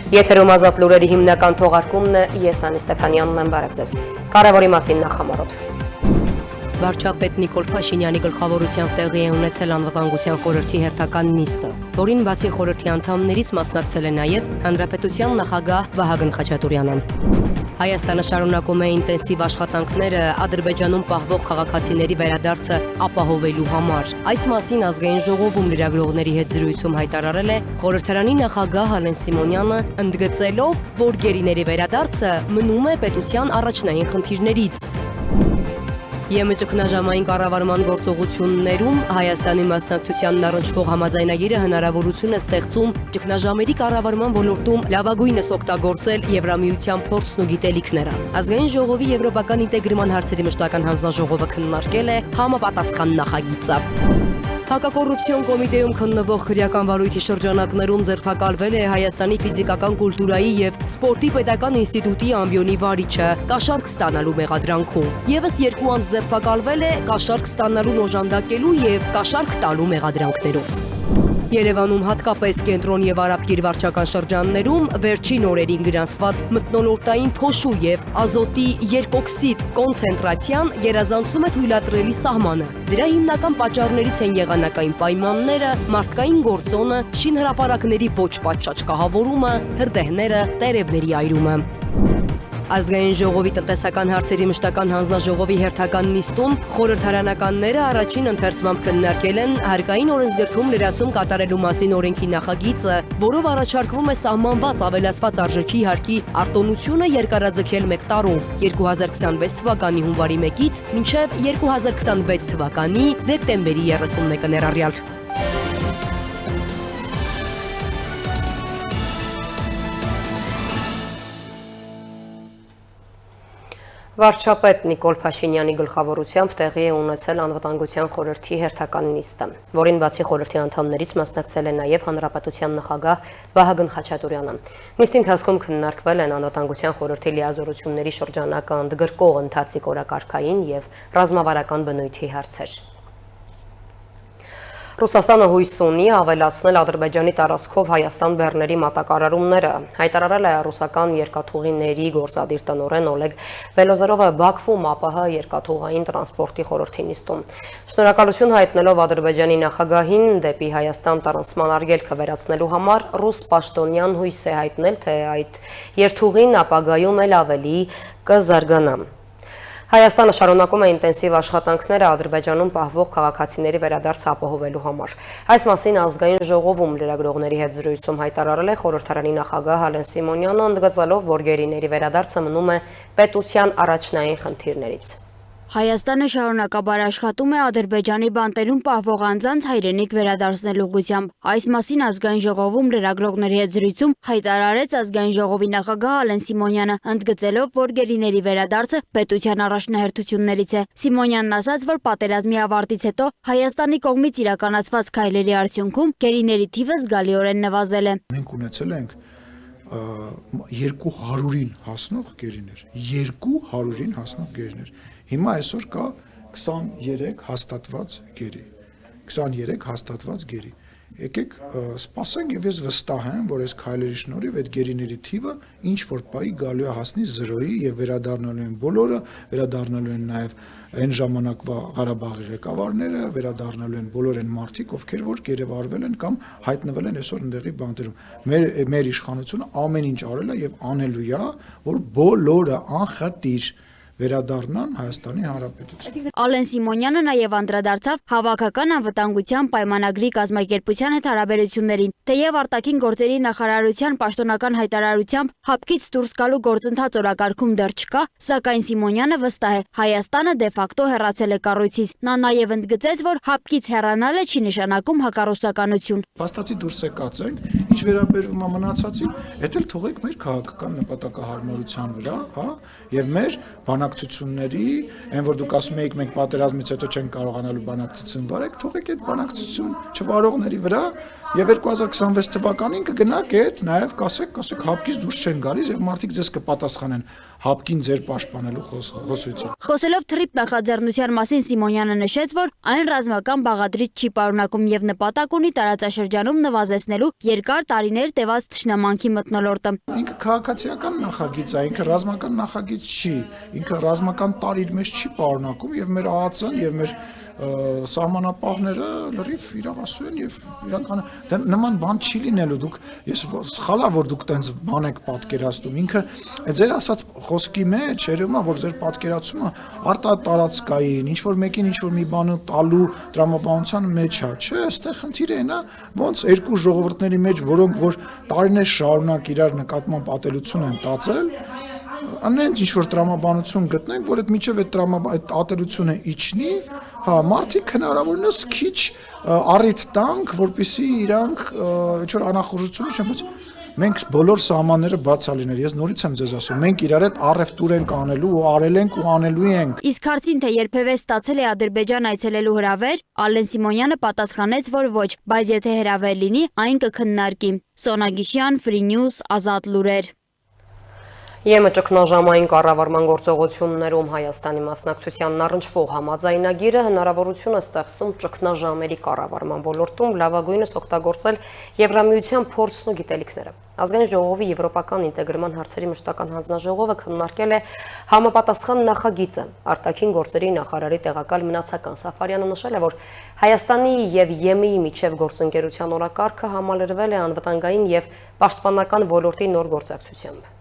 Եթերում ազատ լուրերի հիմնական թողարկումն է, ես Անի Ստեփանյանն եմ, բարև ձեզ։ Կարևորի մասին նախամարոտ։ Վարչապետ Նիկոլ Փաշինյանի գլխավորությամբ տեղի է ունեցել անվտանգության խորհրդի հերթական նիստը, որին բացի խորհրդի անդամներից մասնակցել է նաև Հանրապետության նախագահ Վահագն Խաչատուրյանը։ Հայաստանը շարունակում է ինտենսիվ աշխատանքները Ադրբեջանում պահվող քաղաքացիների վերադարձը ապահովելու համար։ Այս մասին ազգային ժողովում լրագրողների հետ զրույցում հայտարարել է խորհրդարանի նախագահ Ալեն Սիմոնյանը, ընդգծելով, որ գերիների վերադարձը մնում է պետության առաջնային խնդիրներից։ ԵՄ ճգնաժամային կառավարման գործողություններում Հայաստանի մասնակցությանն առնչվող համաձայնագիրը հնարավորություն է ստեղծում ճգնաժամերի կառավարման ոլորտում լավագույնս օգտագործել Եվրամիության փորձն ու գիտելիքները։ Ազգային ժողովի եվրոպական ինտեգրման հարցերի մշտական հանձնաժողովը քննարկել է համապատասխան նախագիծը։ Հակակոռուպցիոն կոմիտեում քննվող քրեական վարույթի շրջանակներում ձերբակալվել է Հայաստանի ֆիզիկական կուլտուրայի և սպորտի պետական ինստիտուտի ամբիոնի վարիչը կաշառք ստանալու մեղադրանքով։ Եվս 2 անձ ձերբակալվել է կաշառք ստանալուն օժանդակելու և կաշառք տալու մեղադրանքներով։ Երևանում հատկապես կենտրոն և արաբկիր վարչական շրջաններում վերջին օրերին գրանցված մթնոլորտային փոշու և ազոտի երկօքսիդ կոնցենտրացիան գերազանցում է թույլատրելի սահմանը։ Դրա հիմնական պատճառներից են եղանակային պայմանները, մարդկային գործոնը, շինհրապարակների ոչ պատշաճ կահավորումը, հրդեհները, տերևների այրումը։ Ազգային ժողովի տնտեսական հարցերի մշտական հանձնաժողովի հերթական նիստում խորհրդարանականները առաջին ընթերցմամբ քննարկել են հարկային օրենսգրքում լրացում կատարելու մասին օրենքի նախագիծը, որով առաջարկվում է սահմանված ավելացված արժեքի հարկի արտոնությունը երկարաձգել 1 տարով՝ 2026 թվականի հունվարի 1-ից մինչև 2026 թվականի դեկտեմբերի 31-ը ներառյալ։ Վարչապետ Նիկոլ Փաշինյանի գլխավորությամբ տեղի է ունեցել անվտանգության խորհրդի հերթական նիստը, որին բացի խորհրդի անդամներից մասնակցել է նաև Հանրապետության նախագահ Վահագն Խաչատուրյանը։ Նիստի ընթացքում քննարկվել են անվտանգության խորհրդի լիազորությունների շրջանակը ընդգրկող ընթացիկ օրակարգային և ռազմավարական բնույթի հարցեր։ Ռուսաստանը հույս ունի ավելացնել Ադրբեջանի տարածքով Հայաստան-Բեռների մատակարարումները, հայտարարել է ռուսական երկաթուղիների գործադիր տնօրեն Օլեգ Վելոզերովը Բաքվում ԱՊՀ երկաթուղային տրանսպորտի խորհրդի նիստում։ Շնորհակալություն հայտնելով Ադրբեջանի նախագահին դեպի Հայաստան տարանցման արգելքը վերացնելու համար ռուս պաշտոնյան հույս է հայտնել, թե այդ երթուղին ապագայում էլ ավելի կզարգանա։ Հայաստանը շարունակում է ինտենսիվ աշխատանքները Ադրբեջանում պահվող քաղաքացիների վերադարձը ապահովելու համար։ Այս մասին ազգային ժողովում լրագրողների հետ զրույցում հայտարարել է խորհրդարանի նախագահ Ալեն Սիմոնյանը, ընդգծելով, որ գերիների վերադարձը մնում է պետության առաջնային խնդիրներից։ Հայաստանը շարունակաբար աշխատում է Ադրբեջանի բանտերում պահվող անձանց հայրենիք վերադարձնելու ուղղությամբ։ Այս մասին ազգային ժողովում լրագրողների հետ զրույցում հայտարարեց ազգային ժողովի նախագահ Ալեն Սիմոնյանը, ընդգծելով, որ գերիների վերադարձը պետության առաջնահերթություններից է։ Սիմոնյանն ասաց, որ պատերազմի ավարտից հետո Հայաստանի կողմից իրականացված քայլերի արդյունքում գերիների թիվը զգալիորեն նվազել է։ Մենք ունեցել ենք 200-ին հասնող գերիներ, 200-ին հասնող գերիներ։ Հիմա այսօր կա 23 հաստատված գերի։ Եկեք սպասենք եւ ես վստահ եմ, որ այս քայլերի շնորհիվ այդ գերիների թիվը ինչ որ պահի գալու է հասնի 0-ի եւ վերադառնալու են բոլորը, վերադառնալու են նաեւ այն ժամանակվա Ղարաբաղի ղեկավարները, վերադառնալու են բոլոր այն մարդիկ, ովքեր որ գերեվարվել են կամ հայտնվել են այսօր ընդեղի բանտերում։ Մեր իշխանությունը ամեն ինչ արել է եւ անելու է, որ բոլորը անխտիր վերադառնան Հայաստանի Հանրապետություն։ Ալեն Սիմոնյանը նաև անդրադարձավ հավաքական անվտանգության պայմանագրի կազմակերպության հետ հարաբերություններին, թեև արտաքին գործերի նախարարության պաշտոնական հայտարարությամբ հապկից դուրս գալու գործընթաց օրակարգում դեռ չկա, սակայն Սիմոնյանը վստահ է, Հայաստանը դե ֆակտո հեռացել է կառույցից։ Նա նաև ընդգծեց, որ հապկից հեռանալը չի նշանակում հակառուսականություն։ Փաստացի դուրս եկած ենք, ինչ վերաբերվում է մնացածին, դա էլ թողեք մեր քաղաքական նպատակահարմարության վրա, հա, եւ մեր բանակցությունների, այն որ դուք ասում եք մենք պատերազմից հետո չենք կարողանալու բանակցություն վարել, թողեք այդ բանակցություն չվարողների վրա Եվ 2026 թվականին կգնաք այդ նաև կասեք հապկից դուրս չեն գալիս եւ մարդիկ ձեզ կպատասխանեն հապկին ձեր պաշտպանելու խոսույցով։ Խոսելով թրիփ նախաձեռնության մասին Սիմոնյանը նշեց, որ այն ռազմական բաղադրիչ չի պարունակում եւ նպատակ ունի տարածաշրջանում նվազեցնելու երկար տարիներ տևած թշնամանքի մթնոլորտը։ Ինքը քաղաքացիական նախագիծ է, ինքը ռազմական նախագիծ չի, ինքը ռազմական տարր իր մեջ չի պարունակում եւ մեր ԱԱՑ-ն եւ մեր սահմանապահները լրիվ իրավասու են եւ իրանք նման բան չի լինելու դուք ես սխալա որ դուք տենց բան եք պատկերացնում ինքը ձեր ասած խոսքի մեջ երևում է որ ձեր պատկերացումը արտատարածքային ինչ որ մեկին ինչ որ մի բանը տալու տրամաբանության մեջ է չէ այստեղ խնդիրը այն է ոնց երկու ժողովուրդների մեջ որոնք որ տարիներ շարունակ իրար նկատմամբ ատելություն են տածել անենց ինչ որ տրամաբանություն գտնենք, որ այդ միջև այդ ատելությունը իջնի, հա, մարդիկ հնարավորինս քիչ առիթ տանք, որպեսզի իրանք ինչ որ անախորժություն չեն, բայց մենք բոլոր սահմանները բաց լիներ։ Ես նորից եմ ձեզ ասում, մենք իրար հետ առևտուր ենք անելու ու արել ենք ու անելու ենք։ Իսկ հարցին թե երբևէ ստացել է Ադրբեջան այցելելու հրավեր, Ալեն Սիմոնյանը պատասխանեց, որ ոչ, բայց եթե հրավեր լինի, այն կքննարկի։ Սոնա Գիշյան, Free News, Ազատ լուրեր։ ԵՄ ճգնաժամային կառավարման գործողություններում Հայաստանի մասնակցությանն առնչվող համաձայնագիրը հնարավորություն է ստեղծում ճգնաժամերի կառավարման ոլորտում լավագույնս օգտագործել Եվրամիության փորձն ու գիտելիքները։ Ազգային ժողովի եվրոպական ինտեգրման հարցերի մշտական հանձնաժողովը քննարկել է համապատասխան նախագիծը։ Արտաքին գործերի նախարարի տեղակալ Մնացական Սաֆարյանը նշել է, որ Հայաստանի եւ ԵՄ-ի միջև գործընկերության օրակարգը համալրվել է անվտանգային եւ պաշտպանական ոլորտի նոր գործակցությամբ։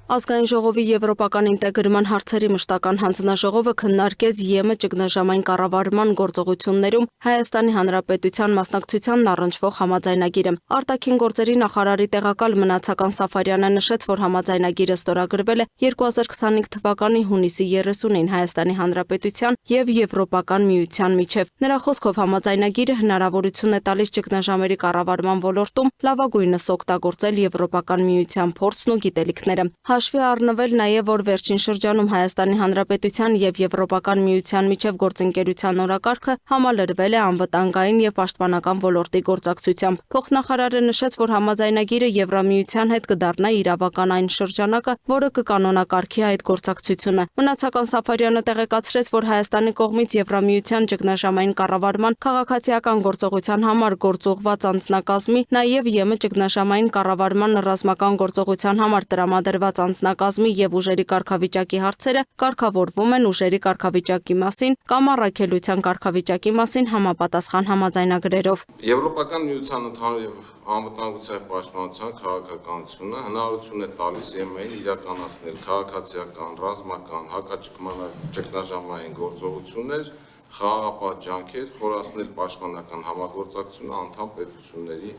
Ազգային ժողովի եվրոպական ինտեգրման հարցերի մշտական հանձնաժողովը քննարկեց ԵՄ ճգնաժամային կառավարման գործողություններում Հայաստանի Հանրապետության մասնակցությանն առնչվող համաձայնագիրը։ Արտաքին գործերի նախարարի տեղակալ Մնացական Սաֆարյանը նշեց, որ համաձայնագիրը ստորագրվել է 2025 թվականի հունիսի 30-ին Հայաստանի Հանրապետության եւ Եվրոպական միության միջև։ Նրա խոսքով համաձայնագիրը հնարավորություն է տալիս ճգնաժամերի կառավարման ոլորտում լավագույնս օգտագործել Եվրոպական միության փորձն ու գիտելիքները։ Հաշվի առնվել նաև, որ վերջին շրջանում Հայաստանի Հանրապետության եւ Եվրոպական միության միջև գործընկերության օրակարգը համալրվել է անվտանգային եւ պաշտպանական ոլորտի գործակցությամբ։ Փոխնախարարը նշեց, որ համաձայնագիրը Եվրամիության հետ կդառնա իրավական այն շրջանակը, որը կկանոնակարգի այդ գործակցությունը։ Մնացական Սաֆարյանը տեղեկացրեց, որ Հայաստանի կողմից Եվրամիության ճգնաժամային կառավարման քաղաքացիական գործողության համար գործուղված անձնակազմի, նաև ԵՄ ճգնաժամային կառավարման ռազմական գործողության համար տրամադրված անձնակազմի եւ ուժերի կարգավիճակի հարցերը կարգավորվում են ուժերի կարգավիճակի մասին կամ առաքելության կարգավիճակի մասին համապատասխան համաձայնագրերով։ Եվրոպական միության ընդհանուր եւ անվտանգության եւ պաշտպանության քաղաքականությունը հնարավորություն է տալիս ԵՄ-ին իրականացնել քաղաքացիական, ռազմական, հակաճգնաժամային գործողություններ, խաղաղապահ ջանքեր, խորացնել պաշտպանական համագործակցությունը անդամ պետությունների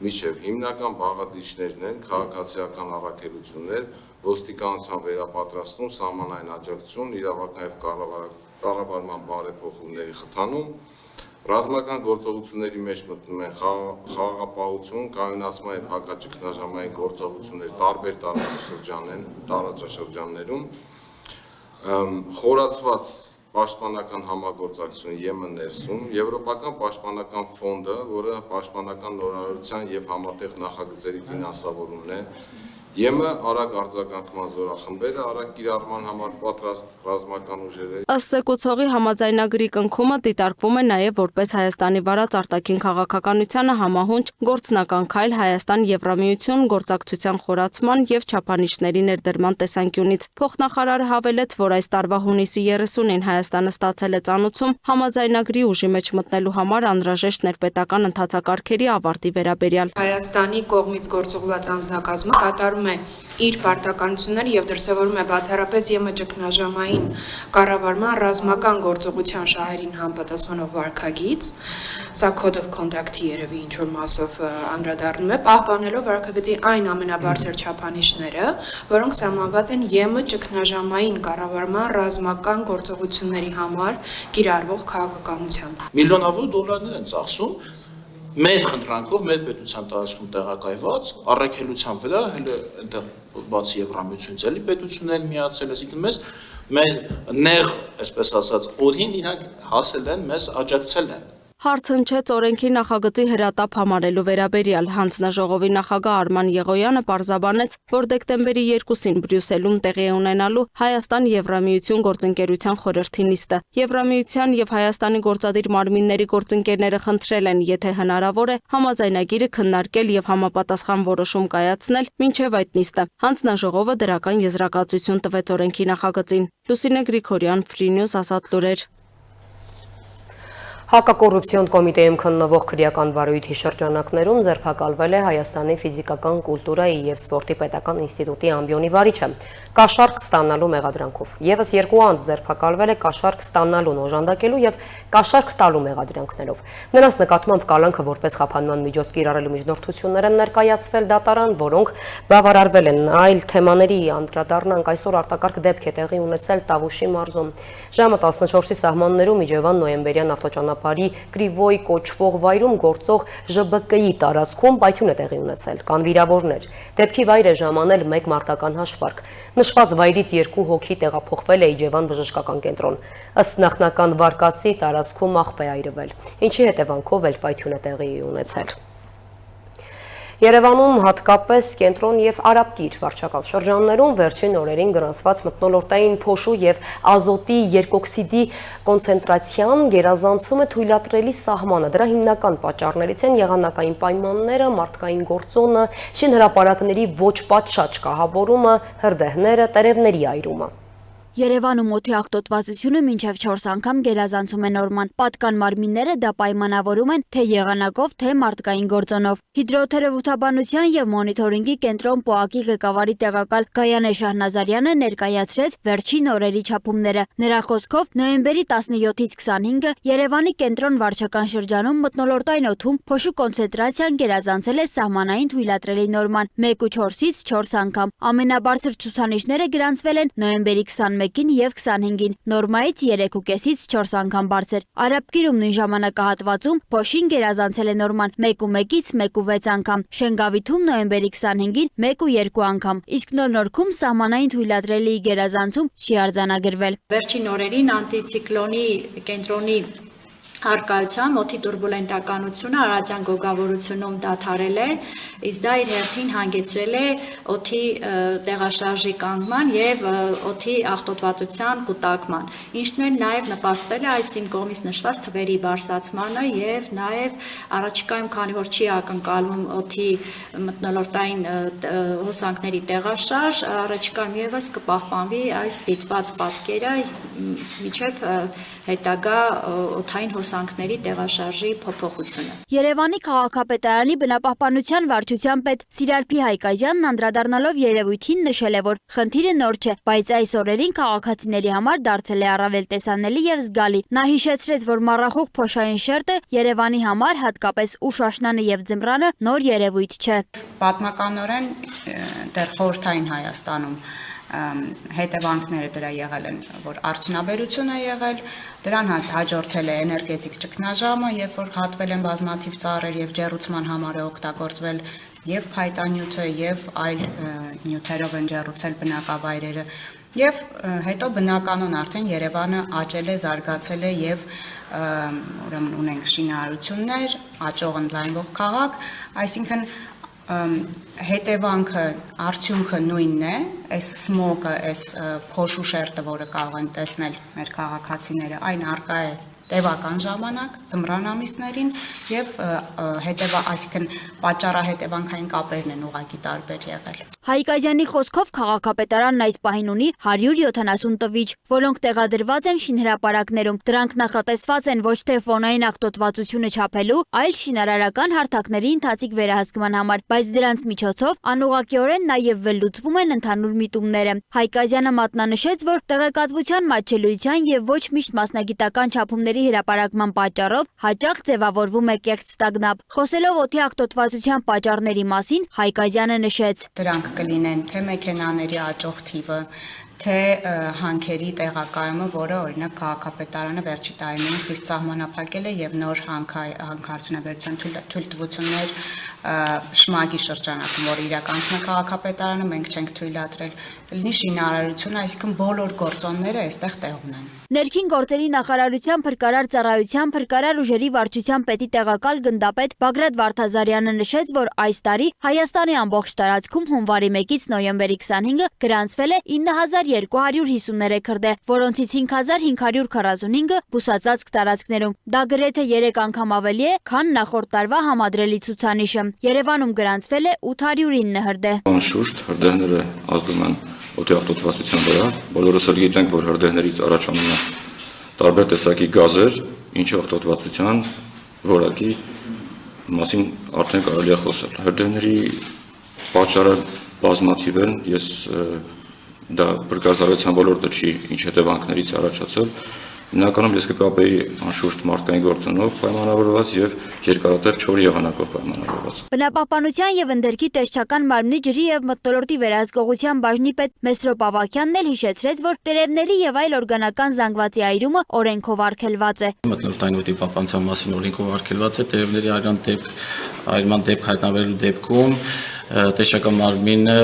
միջև հիմնական բաղադրիչներն են քաղաքացիական առաքելություններ, ոստիկանության վերապատրաստում, սահմանային աջակցություն, իրավական եւ կառավարման բարեփոխումների խթանում, ռազմական գործողությունների մեջ մտնում են խաղաղապահություն, կայունացման եւ հակաճգնաժամային գործողություններ տարբեր տարածաշրջաններում, խորացված պաշտպանական համագործակցություն ԵՄ ներսում, Եվրոպական պաշտպանական ֆոնդը, որը պաշտպանական նորարարության եւ համատեղ նախագծերի ֆինանսավորումն է, ԵՄ արագ արձագանքման զորախմբերը, արագ կիրառման համար պատրաստ ռազմական ուժերը։ Ըստ զեկուցողի համաձայնագրի կնքումը դիտարկվում է նաև որպես Հայաստանի վարած արտաքին քաղաքականությանը համահունչ գործնական քայլ Հայաստան-Եվրամիություն գործակցության խորացման եւ չափանիշների ներդրման տեսանկյունից։ Փոխնախարարը հավելեց, որ այս տարվա հունիսի 30-ին Հայաստանը ստացել է ծանուցում համաձայնագրի ուժի մեջ մտնելու համար անհրաժեշտ ներպետական ընթացակարգերի ավարտի վերաբերյալ։ Հայաստանի կողմից գործողված անձնակազմը կատարում է իր պարտականությունները եւ դրսեւորում է բացառապես ԵՄ ճգնաժամային կառավարման ռազմական գործողության շահերին համապատասխանող վարքագիծ, սա Code of Conduct-ի երևի ինչ-որ մասով անդրադառնում է, պահպանելով վարքագծի այն ամենաբարձր չափանիշները, որոնք սահմանված են ԵՄ ճգնաժամային կառավարման ռազմական գործողությունների համար կիրառվող քաղաքականությամբ։ Միլիոնավոր դոլարներ են ծախսում մեր խնդրանքով մեր պետության տարածքում տեղակայված առաքելության վրա հենց այնտեղ բացի Եվրամիությունից էլի պետություններ միացել, այսինքն մեր նեղ, այսպես ասած, օրին իրանք հասել են, մեզ աջակցել են։ Հարց հնչեց օրենքի նախագծի հրատապ համարելու վերաբերյալ հանձնաժողովի նախագահ Արման Եղոյանը պարզաբանեց, որ դեկտեմբերի 2-ին Բրյուսելում տեղի է ունենալու Հայաստան-Եվրամիություն գործընկերության խորհրդի նիստը։ Եվրամիության եւ Հայաստանի գործադիր մարմինների գործընկերները խնդրել են, եթե հնարավոր է, համաձայնագիրը քննարկել եւ համապատասխան որոշում կայացնել մինչեւ այդ նիստը։ Հանձնաժողովը դրական եզրակացություն տվեց օրենքի նախագծին։ Լուսինե Գրիգորյան, Free News, Ազատ լուրեր։ Հակակոռուպցիոն կոմիտեում քննվող քրեական վարույթի շրջանակներում ձերբակալվել է Հայաստանի ֆիզիկական կուլտուրայի և սպորտի պետական ինստիտուտի ամբիոնի վարիչը կաշառք ստանալու մեղադրանքով։ Եվս 2 անձ ձերբակալվել է կաշառք ստանալուն օժանդակելու և կաշառք տալու մեղադրանքներով։ Նրանց նկատմամբ կալանքը որպես խափանման միջոց կիրառելու միջնորդություններ են ներկայացվել դատարան, որոնք բավարարվել են։ Այլ թեմաների անդրադառնանք, այսօր արտակարգ դեպք է տեղի ունեցել Տավուշի մարզում։ Ժամը 14-ի սահմաններում Իջևան նոյեմբերյան ավտոճանապարհի Կրիվոյ կոչվող վայրում գործող ԺԲԿ-ի տարածքում պայթյուն է տեղի ունեցել, կան վիրավորներ։ Դեպքի վայր է ժամանել 1 մարտական հաշվարկ։ Նշված վայրից 2 հոգի տեղափոխվել է Իջևան բժշկական կենտրոն։ Ըստ նախնական վարկածի տարածքում աղբ է այրվել, ինչի հետևանքով էլ պայթյուն է տեղի ունեցել։ Երևանում հատկապես կենտրոն և Արաբկիր վարչակալ շրջաններում վերջին օրերին գրանցված մթնոլորտային փոշու և ազոտի երկօքսիդի կոնցենտրացիան գերազանցում է թույլատրելի սահմանը։ Դրա հիմնական պատճառներից են եղանակային պայմանները, մարդկային գործոնը, շինհրապարակների ոչ պատշաճ կահավորումը, հրդեհները, տերևների այրումը։ Երևանում օդի աղտոտվածությունը մինչև 4 անգամ գերազանցում է նորման։ Պատկան մարմինները դա պայմանավորում են թե եղանակով, թե մարդկային գործոնով։ Հիդրոթերապևտաբանության եւ մոնիթորինգի կենտրոն ՊՕԱԿ-ի ղեկավարի տեղակալ Գայանե Շահնազարյանը ներկայացրեց վերջին օրերի չափումները։ Նրա խոսքով նոյեմբերի 17-ից 25-ը Երևանի կենտրոն վարչական շրջանում մթնոլորտային օդում փոշու կոնցենտրացիան գերազանցել է սահմանային թույլատրելի նորման 1.4-ից 4 անգամ։ Ամենաբարձր ցուցանիշները գրանցվել են նոյեմբերի 21-ին և 25-ին, նորմայից 3.5-ից 4 անգամ բարձր։ Արաբկիրում նույն ժամանակահատվածում փոշին գերազանցել է նորման 1.1-ից 1.6 անգամ, Շենգավիթում նոյեմբերի 25-ին 1.2 անգամ, իսկ Նորնորքում սահմանային թույլատրելի գերազանցում չի արձանագրվել։ Վերջին օրերին անտիցիկլոնի կենտրոնի Արկայությամբ օդի տուրբուլենտականությունը արածյան գոգավորությունում դադարել է, իսկ դա իր հերթին հանգեցրել է օդի տեղաշարժի կանգնման եւ օդի աղտոտվածության կուտակման, ինչն էլ նաեւ նպաստել է այս իմ կողմից նշված թվերի բարձրացմանը եւ նաեւ առաջիկայում, քանի որ չի ակնկալվում օդի մթնոլորտային հոսանքների տեղաշարժ, առաջիկայում եւս կպահպանվի այս դիտված պատկերը միջև հետագա օդային հոսանքների տեղաշարժի փոփոխությունը։ Երևանի քաղաքապետարանի բնապահպանության վարչության պետ Սիրարփի Հայկազյանն անդրադառնալով երևույթին նշել է, որ խնդիրը նոր չէ, բայց այս օրերին քաղաքացիների համար դարձել է առավել տեսանելի եւ զգալի։ Նա հիշեցրեց, որ մառախուղ փոշային շերտը Երևանի համար, հատկապես ուշ աշնանը եւ ձմռանը, նոր երևույթ չէ։ Պատմականորեն դեռ խորհրդային Հայաստանում հետևանքները դրա եղել են, որ արդյունաբերություն է եղել, դրան հաջորդել է էներգետիկ ճգնաժամը, երբ որ հատվել են բազմաթիվ ծառեր եւ ջեռուցման համար է օգտագործվել եւ փայտանյութը եւ այլ նյութերով են ջեռուցել բնակավայրերը եւ հետո բնականon արդեն Երևանը աճել է, զարգացել է եւ ուրեմն ունենք շինարարություններ, աճող ընդլայնվող քաղաք, այսինքն հետևանքը, արդյունքը նույնն է, այս սմոգը, այս փոշու շերտը, որը կարող են տեսնել մեր քաղաքացիները, այն առկա է տևական ժամանակ, ձմռան ամիսներին եւ այսինքն պատճառահետևանքային կապերն են ուղղակի տարբեր եղել։ Հայկազյանի խոսքով քաղաքապետարանն այս պահին ունի 170 տվիչ, որոնք տեղադրված են շինհրապարակներում։ Դրանք նախատեսված են ոչ թե ֆոնային աղտոտվածությունը չափելու, այլ շինարարական հարթակների ընթացիկ վերահսկման համար, բայց դրանց միջոցով անուղղակիորեն նաև վերլուծվում են ընդհանուր միտումները։ Հայկազյանը մատնանշեց, որ տեղեկատվության մատչելիության եւ ոչ միշտ մասնագիտական չափումների հրապարակման պատճառով հաճախ ձևավորվում է կեղծ ստագնապ։ Խոսելով օդի աղտոտվածության պատճառների մասին, Հայկազյանը նշեց. Դրանք կլինեն թե մեքենաների աճող թիվը, թե հանքերի տեղակայումը, որը օրինակ քաղաքապետարանը վերջի տարիներին խիստ սահմանափակել է եւ նոր հանքարդյունաբերության թույլտվություններ շմագի շրջանակում, որը իրականացնում է քաղաքապետարանը, մենք չենք թույլատրել, լինի շինարարություն, այսինքն բոլոր գործոնները այստեղ տեղ ունեն։ Ներքին գործերի նախարարության փրկարար ծառայության փրկարար ուժերի վարչության պետի տեղակալ գնդապետ Բագրատ Վարդազարյանը նշեց, որ այս տարի Հայաստանի ամբողջ տարածքում հունվարի 1-ից նոյեմբերի 25-ը գրանցվել է 9253 քրդե, որոնցից 5545-ը բուսածածկ տարածքներում։ Դա գրեթե 3 անգամ ավելի է, քան նախորդ տարվա համադրելի ցուցանիշը։ Երևանում գրանցվել է 809 հրդեհ։ Անշուշտ հրդեհները ազդում են օդի աղտոտվածության վրա։ Բոլորս էլ գիտենք, որ հրդեհներից առաջանում է տարբեր տեսակի գազեր, ինչը աղտոտվածության որակի մասին արդեն կարելի է խոսել։ Հրդեհների պատճառը բազմաթիվ են, ես դա փրկարարության ոլորտը չի ինչ հետևանքներից առաջացել։ Հիմնականում ես կկապեի անշուշտ մարդկային գործոնով պայմանավորված եւ երկարատև չոր եղանակով պայմանավորված։ Բնապահպանության եւ ընդերքի տեսչական մարմնի ջրի եւ մթնոլորտի վերահսկողության բաժնի պետ Մեսրոպ Ավագյանն էլ հիշեցրեց, որ տերևների եւ այլ օրգանական զանգվածի այրումը օրենքով արգելված է։ Մթնոլորտային օդի պահպանության մասին օրենքով արգելված է տերևների այրման դեպք հայտնաբերելու դեպքում տեսչական մարմինը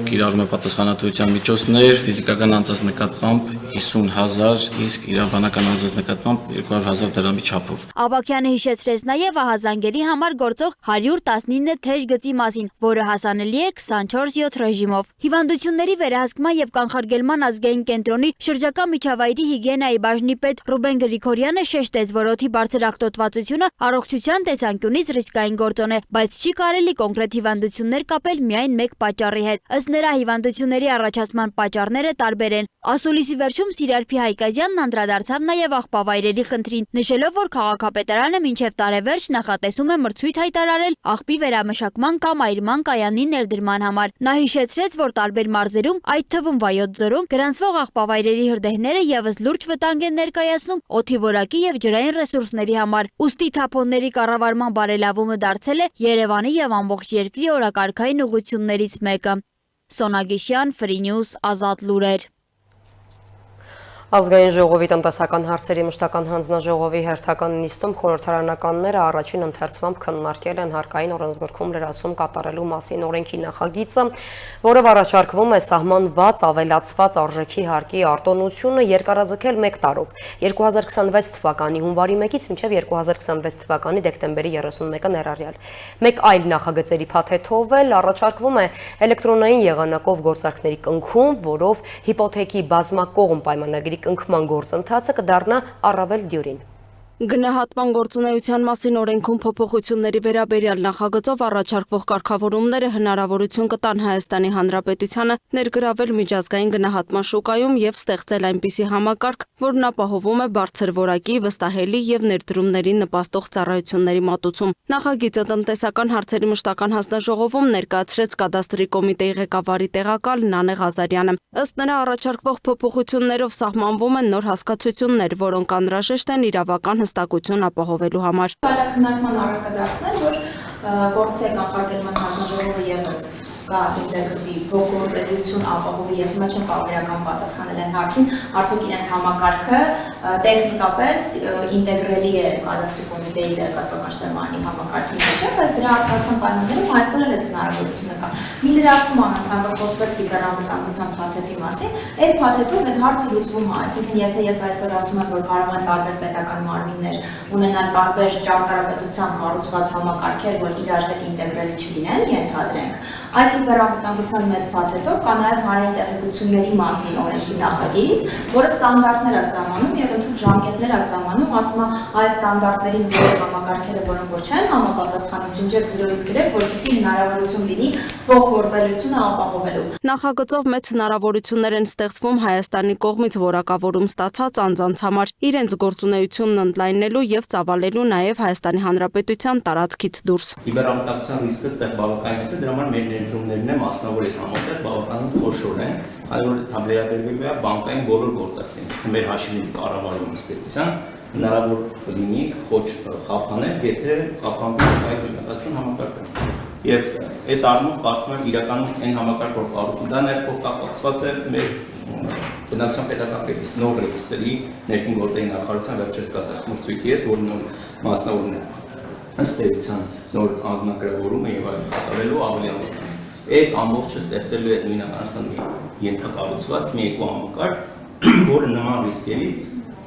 կիրառում է պատասխանատվության միջոցներ, ֆիզիկական անձանց նկատմամբ 50,000, իսկ իրավաբանական անձանց նկատմամբ 200,000 դրամի չափով։ Ավագյանը հիշեցրեց նաև ահազանգերի համար գործող 119 թեժ գծի մասին, որը հասանելի է 24/7 ռեժիմով։ Հիվանդությունների վերահսկման եւ կանխարգելման ազգային կենտրոնի շրջակա միջավայրի հիգիենայի բաժնի պետ Ռուբեն Գրիգորյանը շեշտեց, որ օդի բարձր աղտոտվածությունը առողջության տեսանկյունից ռիսկային գործոն է, բայց չի կարելի կոնկրետ հիվանդություններ կապել միայն մեկ պատճառի հետ։ Ըստ նրա հիվանդությունների առաջացման պատճառները տարբեր են։ Ասուլիսի վերջում Սիրարփի Հայկազյանն անդրադարձավ նաև աղբավայրերի խնդրին, նշելով, որ քաղաքապետարանը մինչև տարեվերջ նախատեսում է մրցույթ հայտարարել աղբի վերամշակման կամ այրման կայանի ներդրման համար։ Նա հիշեցրեց, որ տարբեր մարզերում, այդ թվում Վայոց ձորում, գրանցվող աղբավայրերի հրդեհները եւս լուրջ վտանգ են ներկայացնում օդի որակի եւ ջրային ռեսուրսների համար։ Ուստի թափոնների կառավարման բարելավումը դարձել է Երևանի եւ ամբողջ երկրի օրակարգային ուղղություններից մեկը։ Սոնա Գիշյան, Free News, Ազատ լուրեր։ Ազգային ժողովի տնտեսական հարցերի մշտական հանձնաժողովի հերթական նիստում խորհրդարանականները առաջին ընթերցմամբ քննարկել են հարկային օրենսգրքում լրացում կատարելու մասին օրենքի նախագիծը, որով առաջարկվում է սահմանված ավելացված արժեքի հարկի արտոնությունը երկարաձգել 1 տարով 2026 թվականի հունվարի 1-ից մինչև 2026 թվականի դեկտեմբերի 31-ը ներառյալ։ Մեկ այլ նախագծերի փաթեթով էլ առաջարկվում է էլեկտրոնային եղանակով գործարքների կնքում, որով հիպոթեքի բազմակողմ պայմանագրի կնքման գործընթացը կդառնա առավել դյուրին։ Գնահատման գործունեության մասին օրենքում փոփոխությունների վերաբերյալ նախագծով առաջարկվող կարգավորումները հնարավորություն կտան Հայաստանի Հանրապետությանը ներգրավել միջազգային գնահատման շուկայում եւ ստեղծել այնպիսի համակարգ, որն ապահովում է բարձր որակի, վստահելի եւ ներդրումներին նպաստող ծառայությունների մատուցում։ Նախագիծը տնտեսական հարցերի մշտական հանձնաժողովում ներկայացրեց կադաստրի կոմիտեի ղեկավարի տեղակալ Նանե Ղազարյանը։ Ըստ նրա առաջարկվող փոփոխություններով սահմանվում են նոր հասկացություններ, որոնք անհրաժեշտ են իրավական հստակություն ապահովելու համար։ Քննարկման առարկա դարձնել, որ գործի կանխարգելման հանձնաժողովը եւս կա ինտեգրատիվ գործելություն ապահովի, ես հիմա չեմ կարող իրական պատասխանել այն հարցին, արդյոք իրենց համակարգը տեխնիկապես ինտեգրելի է կադաստրի կոմիտեի տեղեկատվական շտեմարանի համակարգի մեջ, բայց դրա արտաքին պայմաններում այսօր էլ այդ հնարավորությունը կա։ Մի լրացում անընդհատ խոսվեց կիբեռանվտանգության փաթեթի մասին, այդ փաթեթով այդ հարցը լուծվում է, այսինքն եթե ես այսօր ասում եմ, որ կարող են տարբեր պետական մարմիններ ունենալ տարբեր ճարտարապետության կառուցված համակարգեր, որ իրար հետ ինտեգրելի չլինեն, ենթադրենք, այդ կիբեռանվտանգության մեծ փաթեթով կա նաև հանրային տեղեկությունների մասին օրենքի նախագիծ, որը ստանդարտներ է սահմանում եւ ընդհանուր ժամկետներ է սահմանում, ասում է այս ստանդարտներին բոլոր համակարգերը, որոնք որ չեն համապատասխանում, ջնջել 0-ից գրեթե, որպեսզի հնարավորություն լինի փոխգործելությունը ապահովելու։ Նախագծով մեծ հնարավորություններ են ստեղծվում Հայաստանի կողմից որակավորում ստացած անձանց համար, իրենց գործունեությունն ընդլայնելու եւ ծավալելու նաև Հայաստանի Հանրապետության տարածքից դուրս։ Կիբեռանվտանգության ռիսկը դեռ բավական մեծ է, դրա համար մեր ներդրումներն է մասնավոր այդ համատեղ բավականին խոշոր են, այլ վերաբերվելու է բանկային բոլոր գործարքներին։ Մեր հաշիվների կառավարումը ստեղծության հնարավոր կլինի ոչ խափանել, եթե խափանվի այդ բնակացություն համակարգը։ Եվ այդ առումով կարծում եմ իրականում այն համակարգ, որ կառուցվում, դա նաև փոխկապակցված է մեր Բնակչության պետական ռեգիստրի նոր ռեգիստրի ներքին գործերի նախարարության վերջերս կատարած մրցույթի հետ, որը նորից մասնավորն է ըստ էության նոր անձնագրավորումը եւ այլն կատարելու ավելի ամբողջ։ Այդ ամբողջը ստեղծելու է նույնականացման ենթակառուցված մի համակարգ, որը նման ռիսկերից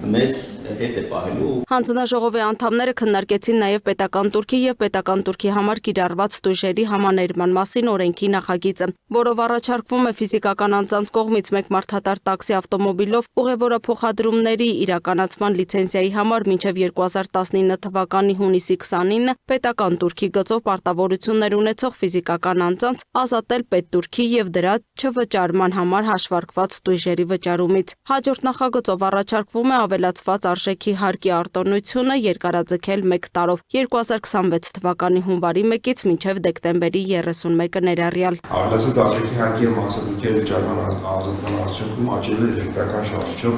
մեզ հետ է պահելու։ Հանձնաժողովի անդամները քննարկեցին նաև պետական турքի եւ պետական турքի համար կիրառված տույժերի համաներման մասին օրենքի նախագիծը, որով առաջարկվում է ֆիզիկական անձանց կողմից մեկ մարդատար տաքսի ավտոմոբիլով ուղևորափոխադրումների իրականացման լիցենզիայի համար մինչև 2019 թվականի հունիսի 29 պետական турքի գծով պարտավորություններ ունեցող ֆիզիկական անձանց ազատել պետտուրքի եւ դրա չվճարման համար հաշվարկված տույժերի վճարումից։ Հաջորդ նախագծով առաջարկվում է ավելացված արժեքի հարկի արտոնությունը երկարաձգել 1 տարով 2026 թվականի հունվարի 1-ից մինչև դեկտեմբերի 31-ը ներառյալ։ Ավելացած արժեքի հարկի եւ մասնակցության վճարման ազատման արդյունքում աճել է էլեկտրական շարժիչով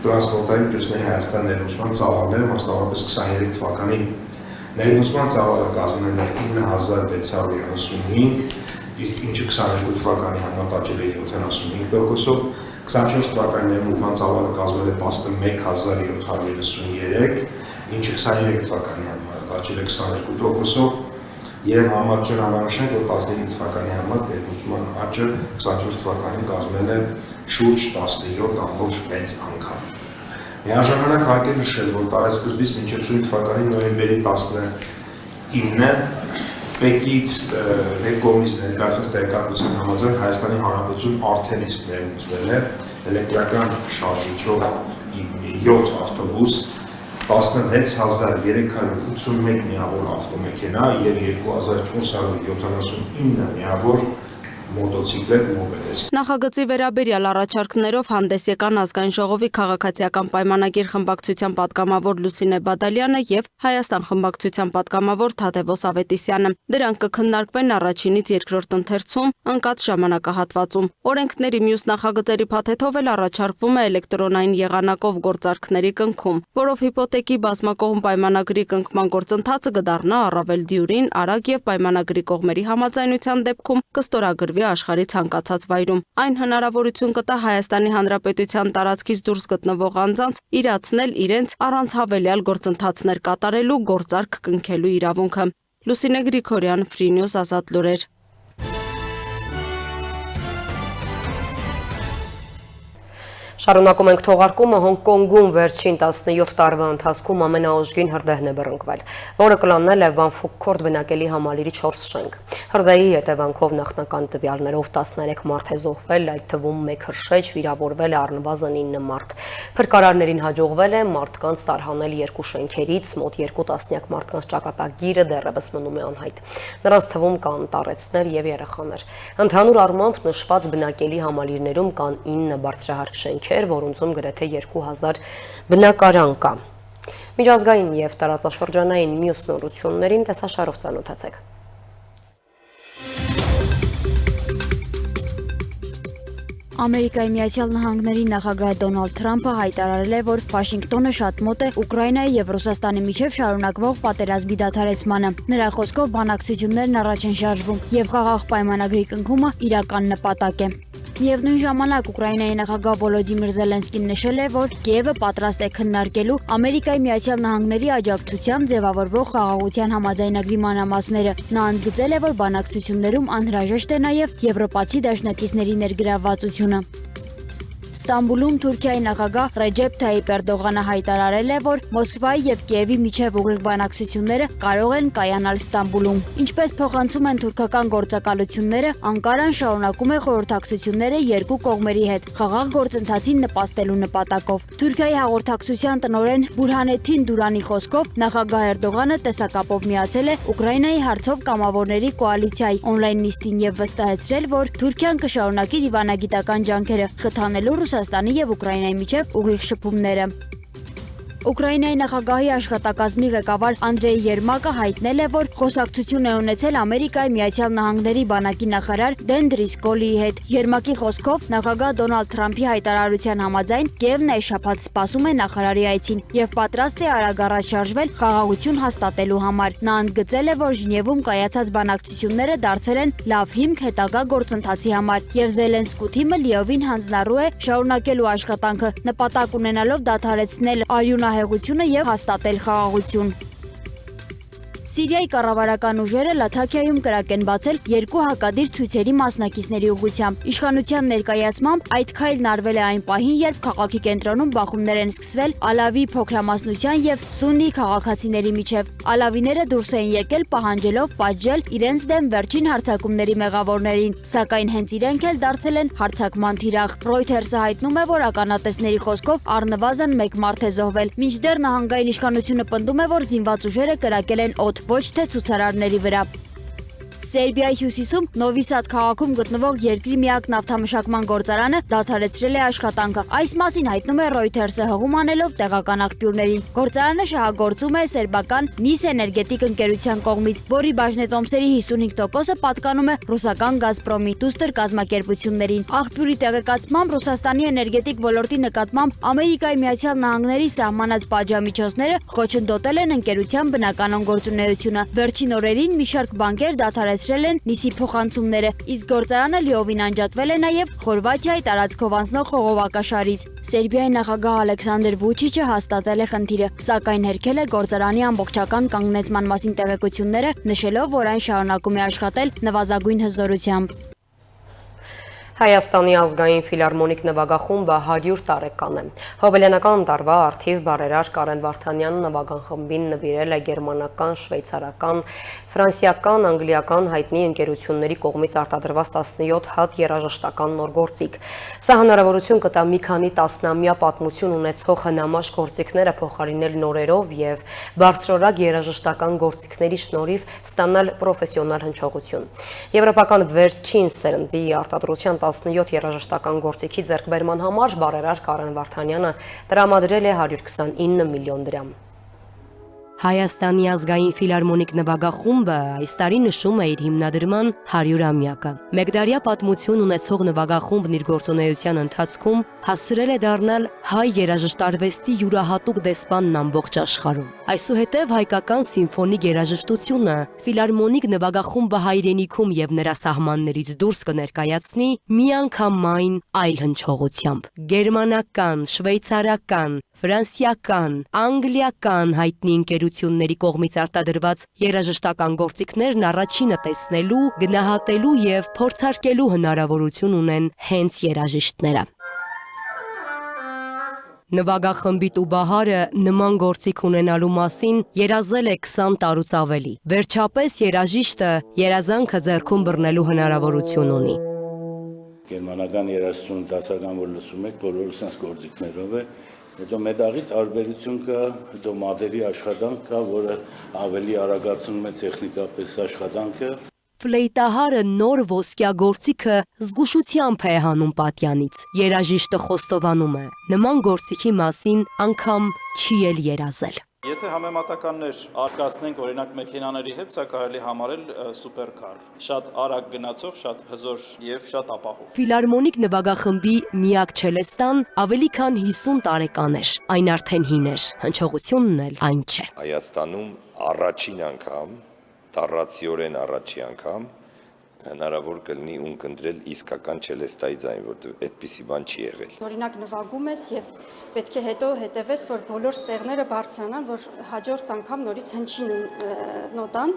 տրանսպորտային բյուջեների Հայաստան ներմուծման ծավալները, մասնավորապես 23 թվականի ներմուծման ծավալը կազմել է 9635, իսկ ինչը 22 թվականի համեմատ աճել է 75%-ով, 24 թվականի ներմուծման ծավալը կազմել է 11733, ինչը 23 թվականի համեմատ աճել է 22%-ով, եւ համաձայն անվանշանք, որ 19 թվականի համեմատ ներմուծման աճը 24 թվականին կազմել է շուրջ 17.6 անգամ։ Միաժամանակ հարկ է նշել, որ տարեսկզբից մինչև սույն թվականի նոյեմբերի 19-ը Պեկից կողմից ներկայացված տեղեկատվության համաձայն Հայաստանի Հանրապետություն արդեն իսկ ներմուծվել է էլեկտրական շարժիչով 7 ավտոբուս, 16381 միավոր ավտոմեքենա եւ 2479 միավոր մոտոցիկլետ մոպեդ։ Նախագծի վերաբերյալ առաջարկներով հանդես եկան ազգային ժողովի քաղաքացիական պայմանագիր խմբակցության պատգամավոր Լուսինե Բադալյանը եւ Հայաստան խմբակցության պատգամավոր Թադևոս Ավետիսյանը։ Դրանք կքննարկվեն առաջինից երկրորդ ընթերցում ընկած ժամանակահատվածում։ Օրենքների մյուս նախագծերի փաթեթով էլ առաջարկվում է էլեկտրոնային եղանակով գործարքների կնքում, որով հիպոթեկի բազմակողմ պայմանագրի կնքման գործընթացը կդառնա առավել դյուրին, արագ եւ պայմանագրի կողմերի համաձայնության դեպքում կստորագրվի աշխարհի ցանկացած վայրում։ Այն հնարավորություն կտա Հայաստանի Հանրապետության տարածքից դուրս գտնվող անձանց իրացնել իրենց առանց հավելյալ գործընթացներ կատարելու գործարք կնքելու իրավունքը։ Լուսինե Գրիգորյան, Free News, Ազատ լուրեր։ Շարունակում ենք թողարկումը Հոնկոնգում վերջին 17 տարվա ընթացքում ամենաուժգին հրդեհն է բռնկվել, որը կլանել է Վանֆուքքորդ բնակելի համալիրի 4 շենք։ Հրդեհի հետևանքով նախնական տվյալներով 13 մարդ է զոհվել, այդ թվում 1 հրշեջ, վիրավորվել է առնվազն 9 մարդ։ Փրկարարներին հաջողվել է մարդկանց տարհանել 2 շենքերից, մոտ 2 տասնյակ մարդկանց ճակատագիրը դեռևս մնում է անհայտ։ Նրանց թվում կան տարեցներ եւ երեխաներ։ Ընդհանուր առմամբ նշված բնակելի համալիրներում կան 9 բարձրահարկ շենքեր, որոնցում գրեթե 2000 բնակարան կա։ Միջազգային եւ տարածաշրջանային մյուս նորություններին տեսաշարով ծանոթացեք։ Ամերիկայի Միացյալ Նահանգների նախագահ Դոնալդ Թրամփը հայտարարել է, որ Վաշինգտոնը շատ մոտ է Ուկրաինայի եւ Ռուսաստանի միջև շարունակվող պատերազմի դադարեցմանը։ Նրա խոսքով բանակցություններն առաջ են շարժվում եւ խաղաղ պայմանագրի կնքումը իրական նպատակ է։ Միևնույն ժամանակ Ուկրաինայի նախագահ Վոլոդիմիր Զելենսկին նշել է, որ Կիևը պատրաստ է քննարկելու Ամերիկայի Միացյալ Նահանգների աջակցությամբ ձևավորվող խաղաղության համաձայնագրի մանրամասները։ Նա ընդգծել է, որ բանակցություններում անհրաժեշտ է նաև եվրոպացի դաշնակիցների ներգրավվածությունը։ Ստամբուլում Թուրքիայի նախագահ Ռեջեփ Թայիպ Էրդողանը հայտարարել է, որ Մոսկվայի եւ Կիևի միջև ուղիղ բանակցությունները կարող են կայանալ Ստամբուլում։ Ինչպես փոխանցում են թուրքական գործակալությունները, Անկարան շարունակում է խորհրդակցությունները երկու կողմերի հետ խաղաղ գործընթացին նպաստելու նպատակով։ Թուրքիայի հաղորդակցության տնօրեն Բուրհանեթին Դուրանի խոսքով նախագահ Էրդողանը տեսակապով միացել է Ուկրաինայի հարցով կամավորների կոալիցիայի օնլայն նիստին եւ վստահեցրել, որ Թուրքիան կշարունակի դիվանագիտական ջանքերը խթանելու Ռուսաստանի եւ Ուկրաինայի միջև ուղիղ շփումները։ Ուկրաինայի նախագահի աշխատակազմի ղեկավար Անդրեյ Երմակը հայտնել է, որ խոսակցություն է ունեցել Ամերիկայի Միացյալ Նահանգների բանակի նախարար Դեն Դրիսկոլիի հետ։ Երմակի խոսքով նախագահ Դոնալդ Թրամփի հայտարարության համաձայն Կիևն այս շաբաթ սպասում է նախարարի այցին եւ պատրաստ է արագ առաջ շարժվել խաղաղություն հաստատելու համար։ Նա ընդգծել է, որ Ժնևում կայացած բանակցությունները դարձել են լավ հիմք հետագա գործընթացի համար եւ Զելենսկու թիմը լիովին հանձնառու է շարունակելու աշխատանքը, նպատակ ունենալով դադարեցնել արյունահեղությունը եւ հաստատել խաղաղություն։ Սիրիայի կառավարական ուժերը Լաթաքիայում կրակ են բացել երկու հակադիր ցույցերի մասնակիցների ուղղությամբ։ Իշխանության ներկայացմամբ այդ քայլն արվել է այն պահին, երբ քաղաքի կենտրոնում բախումներ են սկսվել Ալավի փոքրամասնության եւ Սուննի քաղաքացիների միջև։ Ալավիները դուրս էին եկել պահանջելով պատժել իրենց դեմ վերջին հարձակումների մեղավորներին, սակայն հենց իրենք էլ դարձել են հարձակման թիրախ։ Reuters-ը հայտնում է, որ ականատեսների խոսքով առնվազն 1 մարդ է զոհվել։ Մինչդեռ նահանգային իշխանությունը պնդում է, որ զինված ուժերը կրակել են օդ, ոչ թե ցուցարարների վրա։ Սերբիայի հյուսիսում Նովի Սադ քաղաքում գտնվող երկրի միակ նավթամշակման գործարանը դադարեցրել է աշխատանքը։ Այս մասին հայտնում է Reuters-ը հղում անելով տեղական աղբյուրներին։ Գործարանը շահագործում է սերբական Nis էներգետիկ ընկերության կողմից, որի բաժնետոմսերի 55%-ը պատկանում է ռուսական Գազպրոմի դուստր կազմակերպություններին։ Աղբյուրի տեղեկացմամբ Ռուսաստանի էներգետիկ ոլորտի նկատմամբ Ամերիկայի Միացյալ Նահանգների սահմանած պատժամիջոցները խոչընդոտել են ընկերության բնականon գործունեությունը։ Վերջին օրերին մի շարք բանկեր դադարեցրել են Նիսի փոխանցումները, իսկ գործարանը լիովին անջատվել է նաև Խորվաթիայի տարածքով անցնող խողովակաշարից։ Սերբիայի նախագահ Ալեքսանդր Վուչիչը հաստատել է խնդիրը, սակայն հերքել է գործարանի ամբողջական կանգնեցման մասին տեղեկությունները, նշելով, որ այն շարունակում է աշխատել նվազագույն հզորությամբ։ Հայաստանի ազգային ֆիլարմոնիկ նվագախումբը 100 տարեկան է։ Հոբելյանական տարվա արդիվ բարերար Կարեն Վարդանյանը նվագան խմբին նվիրել է գերմանական, շվեյցարական, ֆրանսիական, անգլիական հայտնի ընկերությունների կողմից արտադրված 17 հատ երաժշտական նոր գործիք։ Սա հնարավորություն կտա մի քանի տասնամյա պատմություն ունեցող հնամաշ գործիքները փոխարինել նորերով եւ բարձրորակ երաժշտական գործիքների շնորհիվ ստանալ պրոֆեսիոնալ հնչողություն։ Եվրոպական վերջին սերնդի արտադրության 17 երաժշտական գործիքի ձեռքբերման համար բարերար Կարեն Վարդանյանը տրամադրել է 129 միլիոն դրամ։ Հայաստանի ազգային ֆիլարմոնիկ նվագախումբը այս տարի նշում է իր հիմնադրման 100-ամյակը։ Մեկդարյա պատմություն ունեցող նվագախումբն իր գործունեության ընթացքում հասցրել է դառնալ հայ երաժշտարվեստի յուրահատուկ դեսպանն ամբողջ աշխարհում։ Այսուհետև հայկական սիմֆոնիկ երաժշտությունը ֆիլարմոնիկ նվագախումբը հայրենիքում եւ նրա սահմաններից դուրս կներկայացնի միանգամայն այլ հնչողությամբ։ Գերմանական, շվեյցարական, ֆրանսիական, անգլիական հայտնի ընկերությունների կողմից արտադրված երաժշտական գործիքներն առաջինը տեսնելու, գնահատելու եւ փորձարկելու հնարավորություն ունեն հենց երաժիշտները։ Նվագախմբի Տուբահարը նման գործիք ունենալու մասին երազել է 20 տարուց ավելի։ Վերջապես երաժիշտը երազանքը ձեռքում բռնելու հնարավորություն ունի։ Գերմանական երաժշտություն դասական, որ լսում եք, բոլորը sense գործիքներով է։ Հետո մեդաղից արբերություն կա, հետո մատերի աշխատանք կա, որը ավելի արագացնում է տեխնիկապես աշխատանքը։ Ֆլեյտահարը նոր ոսկյա գործիքը զգուշությամբ է հանում պատյանից։ Երաժիշտը խոստովանում է, նման գործիքի մասին անգամ չի էլ երազել։ Եթե համեմատականներ արկածնենք օրինակ մեքենաների հետ, սա կարելի համարել սուպերքար։ Շատ արագ գնացող, շատ հզոր եւ շատ ապահով։ Ֆիլարմոնիկ նվագախմբի միակ չելեստան ավելի քան 50 տարեկան էր։ Այն արդեն հին էր, հնչողությունն էլ այն չէ։ Հայաստանում առաջին անգամ, տառացիորեն առաջին անգամ հնարավոր կլինի ունկնդրել իսկական չելեստայի ձայն, որտեղ այդպիսի բան չի եղել։ Օրինակ նվագում ես եւ պետք է հետո հետևես, որ բոլոր ստեղները բարձրանան, որ հաջորդ անգամ նորից հնչին նոտան,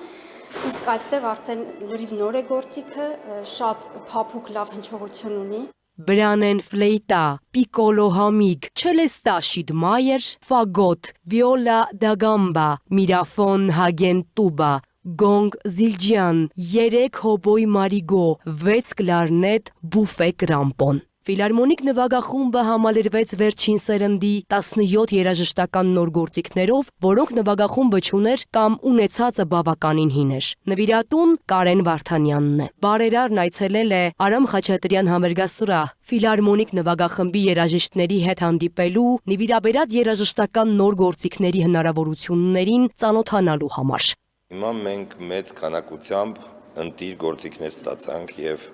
իսկ այստեղ արդեն լրիվ նոր է գործիքը, շատ փափուկ լավ հնչողություն ունի։ Բրանեն ֆլեյտա, պիկոլո համիգ, չելեստա շիդմայեր, ֆագոտ, վիոլա դա գամբա, միրաֆոն հագեն տուբա, Գոնգ Զիլջյան, 3 հոբոյ մարիգո, 6 կլարնետ, բուֆե կրամպոն։ Ֆիլարմոնիկ նվագախումբը համալրվեց վերջին սերնդի 17 երաժշտական նոր գործիքներով, որոնք նվագախումբը չուներ կամ ունեցածը բավականին հին էր։ Նվիրատուն Կարեն Վարդանյանն է։ Բարերարն այցելել է Արամ Խաչատրյան համերգասրահ ֆիլարմոնիկ նվագախմբի երաժիշտների հետ հանդիպելու, նվիրաբերած երաժշտական նոր գործիքների հնարավորություններին ծանոթանալու համար։ Հիմա մենք մեծ քանակությամբ ընտիր գործիքներ ստացանք եւ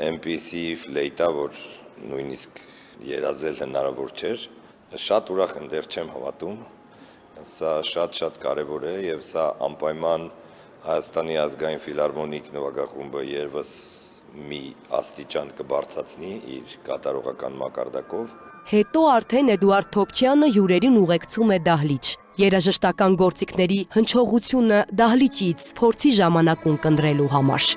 այնպիսի ֆլեյտա, որ նույնիսկ երազել հնարավոր չէր, շատ ուրախ եմ, դեռ չեմ հավատում, սա շատ կարևոր է եւ սա անպայման Հայաստանի ազգային ֆիլարմոնիկ նվագախումբը երևս մի աստիճան կբարձրացնի իր կատարողական մակարդակով։ Հետո արդեն Էդուարդ Թոփչյանը հյուրերին ուղեկցում է դահլիճ։ Երաժշտական գործիքների հնչողությունը դահլիճից փորձի ժամանակ ունկնդրելու համար։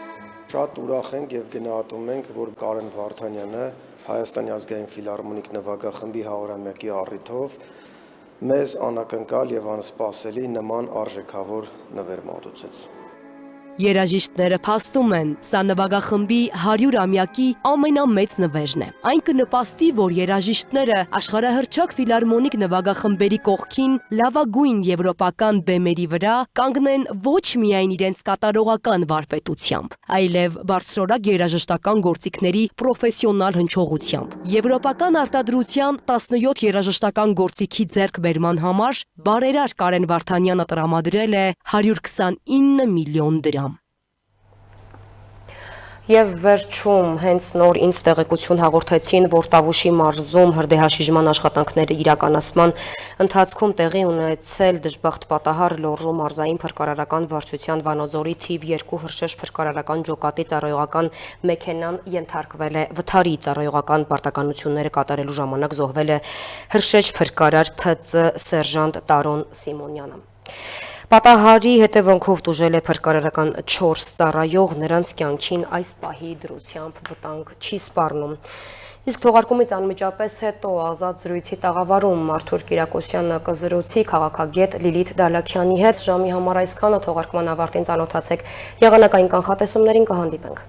Շատ ուրախ ենք եւ գնահատում ենք, որ Կարեն Վարդանյանը Հայաստանի ազգային ֆիլարմոնիկ նվագախմբի 100-ամյակի առիթով մեզ անակնկալ եւ անսպասելի նման արժեքավոր նվեր մատուցեց։ Երաժիշտները փաստում են, սա նվագախմբի 100-ամյակի ամենամեծ նվերն է։ Այն կնպաստի, որ երաժիշտները աշխարհահռչակ ֆիլարմոնիկ նվագախմբերի կողքին լավագույն եվրոպական բեմերի վրա կանգնեն ոչ միայն իրենց կատարողական վարպետությամբ, այլև բարձրորակ երաժշտական գործիքների պրոֆեսիոնալ հնչողությամբ։ Եվրոպական արտադրության 17 երաժշտական գործիքի ձեռքբերման համար բարերար Կարեն Վարդանյանը տրամադրել է 129 միլիոն դրամ։ Եվ վերջում հենց նոր ինձ տեղեկություն հաղորդեցին, որ Տավուշի մարզում հրդեհաշիժման աշխատանքների իրականացման ընթացքում տեղի ունեցել դժբախտ պատահար Լոռու մարզային փրկարարական վարչության Վանաձորի թիվ 2 հրշեջ փրկարարական ջոկատի ծառայողական մեքենան ենթարկվել է վթարի ծառայողական պարտականությունները կատարելու ժամանակ զոհվել է հրշեջ փրկարար ՓԾ սերժանտ Տարոն Սիմոնյանը։ Պատահարի հետևանքով տուժել է փրկարարական 4 ծառայող, նրանց կյանքին այս պահի դրությամբ վտանգ չի սպառնում։ Իսկ թողարկումից անմիջապես հետո ազատ զրույցի տաղավարում Արթուր Կիրակոսյանը կզրուցի քաղաքագետ Լիլիթ Դալաքյանի հետ։ Ժամի համար այսքանը, թողարկման ավարտին ծանոթացեք եղանակային կանխատեսումներին, կհանդիպենք։